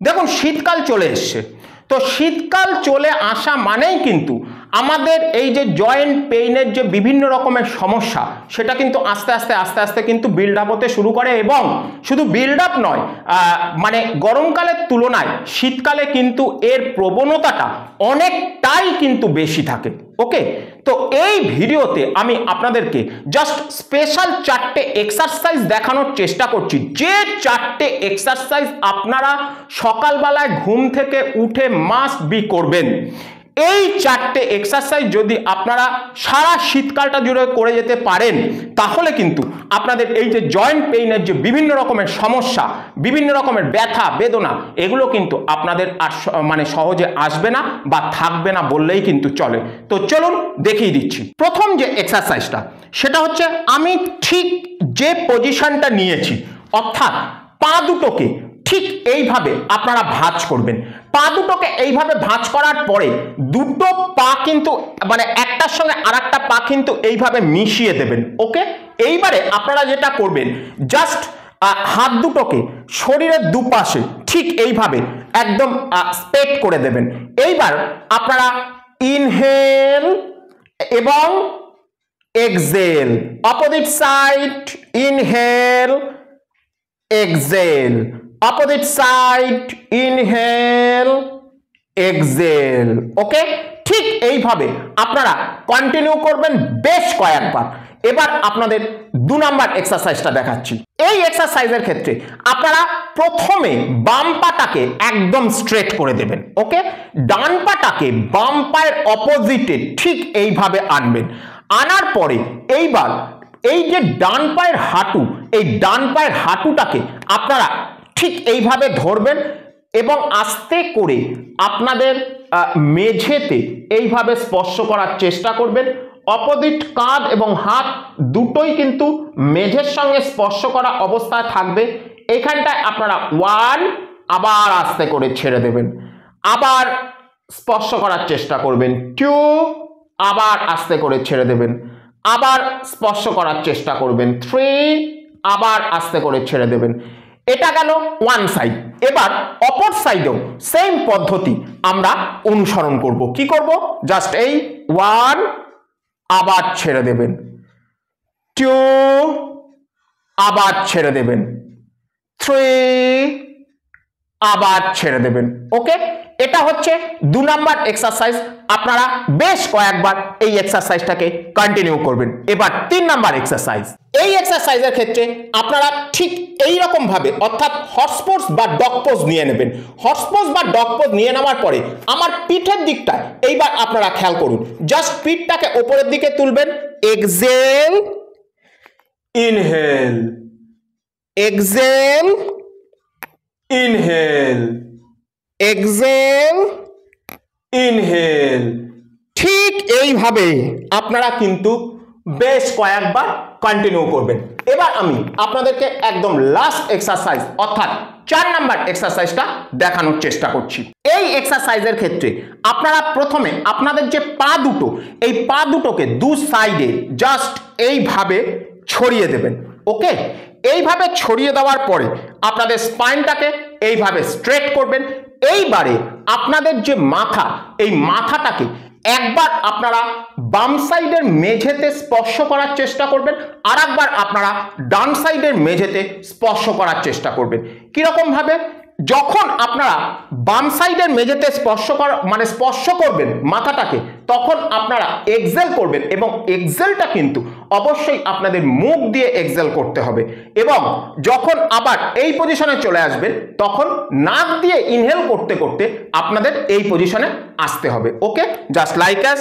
দেখুন শীতকাল চলে এসছে, তো শীতকাল চলে আসা মানেই কিন্তু আমাদের এই যে জয়েন্ট পেইনের যে বিভিন্ন রকমের সমস্যা সেটা কিন্তু আস্তে আস্তে কিন্তু বিল্ড আপ হতে শুরু করে, এবং শুধু বিল্ড আপ নয়, মানে গরমকালের তুলনায় শীতকালে কিন্তু এর প্রবণতাটা অনেকটাই কিন্তু বেশি থাকে। ওকে, তো এই ভিডিওতে আমি আপনাদেরকে জাস্ট স্পেশাল 4টে এক্সারসাইজ দেখানোর চেষ্টা করছি, যে 4টে এক্সারসাইজ আপনারা সকালবেলায় ঘুম থেকে উঠে মাস্ট বি করবেন। এই 4টে এক্সারসাইজ যদি আপনারা সারা শীতকালটা জুড়ে করে যেতে পারেন তাহলে কিন্তু আপনাদের এই যে জয়েন্ট পেইনের যে বিভিন্ন রকমের সমস্যা, বিভিন্ন রকমের ব্যথা বেদনা, এগুলো কিন্তু আপনাদের আর মানে সহজে আসবে না বা থাকবে না বললেই কিন্তু চলে। তো চলুন দেখিয়ে দিচ্ছি। প্রথম যে এক্সারসাইজটা সেটা হচ্ছে, আমি ঠিক যে পজিশনটা নিয়েছি অর্থাৎ পা দুটোকে ঠিক এইভাবে আপনারা ভাঁজ করবেন। পা দুটোকে এইভাবে ভাঁজ করার পরে দুটো পা কিন্তু মানে একটার সঙ্গে আরেকটা পা কিন্তু এইভাবে মিশিয়ে দেবেন। ওকে, এইবারে আপনারা যেটা করবেন, জাস্ট হাত দুটোকে শরীরের দুপাশে ঠিক এইভাবে একদম স্প্রেড করে দেবেন। এইবার আপনারা ইনহেল এবং exhale, opposite side, inhale exhale, opposite side, inhale exhale. Okay, ঠিক এইভাবে আপনারা কন্টিনিউ করবেন বেশ কয়েকবার। এবার আপনাদের 2 নাম্বার এক্সারসাইজটা দেখাচ্ছি। এই এক্সারসাইজের ক্ষেত্রে আপনারা প্রথমে বাম পাটাকে একদম স্ট্রেট করে দেবেন। ওকে, ডান পাটাকে বাম পায়ের অপোজিটে ঠিক এইভাবে আনবেন। আনার পরে এইবার এই যে ডান পায়ের হাঁটু, এই ডান পায়ের হাঁটুটাকে আপনারা ঠিক এইভাবে ধরবেন এবং আস্তে করে আপনাদের মেঝেতে এইভাবে স্পর্শ করার চেষ্টা করবেন। অপোজিট কাঁধ এবং হাত দুটোই কিন্তু মেঝের সঙ্গে স্পর্শ করা অবস্থায় থাকবে। এইখানটায় আপনারা 1, আবার আস্তে করে ছেড়ে দেবেন, আবার স্পর্শ করার চেষ্টা করবেন, 2, আবার আস্তে করে ছেড়ে দেবেন, আবার স্পর্শ করার চেষ্টা করবেন, 3, আবার আস্তে করে ছেড়ে দেবেন। এটা গেল ওয়ান সাইড। এবার অপর সাইডেও সেম পদ্ধতি আমরা অনুসরণ করব। কি করব? জাস্ট এই 1, আবার ছেড়ে দেবেন, 2, আবার ছেড়ে দেবেন, 3, আবার ছেড়ে দেবেন। ওকে, এটা হচ্ছে 2 নাম্বার এক্সারসাইজ। আপনারা বেশ কয়েকবার এই এক্সারসাইজটাকে কন্টিনিউ করবেন। এবার 3 নাম্বার এক্সারসাইজ। এই এক্সারসাইজের ক্ষেত্রে আপনারা ঠিক এই রকম ভাবে অর্থাৎ হর্স পোজ বা ডগ পোজ নিয়ে নেবেন। হর্স পোজ বা ডগ পোজ নিয়ে নেওয়ার পরে আমার পিঠের দিকটা এইবার আপনারা খেয়াল করুন, জাস্ট পিঠটাকে উপরের দিকে তুলবেন, exhale, inhale, exhale, inhale, exhale, inhale. ঠিক এইভাবে আপনারা কিন্তু বেশ কয়েকবার কন্টিনিউ করবেন। এবার আমি আপনাদেরকে একদম লাস্ট এক্সারসাইজ অর্থাৎ 4 নাম্বার এক্সারসাইজটা দেখানোর চেষ্টা করছি। এই এক্সারসাইজের ক্ষেত্রে আপনারা প্রথমে আপনাদের যে পা দুটো, এই পা দুটোকে দু সাইডে জাস্ট এইভাবে ছড়িয়ে দেবেন। ওকে, এইভাবে ছড়িয়ে দেওয়ার পরে আপনাদের স্পাইনটাকে এইভাবে স্ট্রেট করবেন। এইবারে আপনাদের যে মাথা, এই মাথাটাকে একবার আপনারা বাম সাইডের মেঝেতে স্পর্শ করার চেষ্টা করবেন, আর একবার আপনারা ডান সাইডের মেঝেতে স্পর্শ করার চেষ্টা করবেন। কিরকম ভাবে? যখন আপনারা বাম সাইডের মেঝেতে স্পর্শ করবেন মাথাটাকে, তখন আপনারা এক্সহেল করবেন এবং এক্সহেলটা কিন্তু অবশ্যই আপনাদের মুখ দিয়ে এক্সহেল করতে হবে, এবং যখন আবার এই পজিশনে চলে আসবেন তখন নাক দিয়ে ইনহেল করতে করতে আপনাদের এই পজিশনে আসতে হবে। ওকে, জাস্ট লাইক অ্যাজ।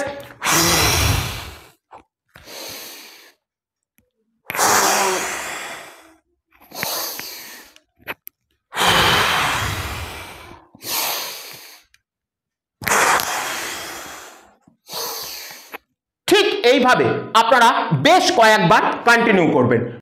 এইভাবে আপনারা বেশ কয়েকবার কন্টিনিউ করবেন।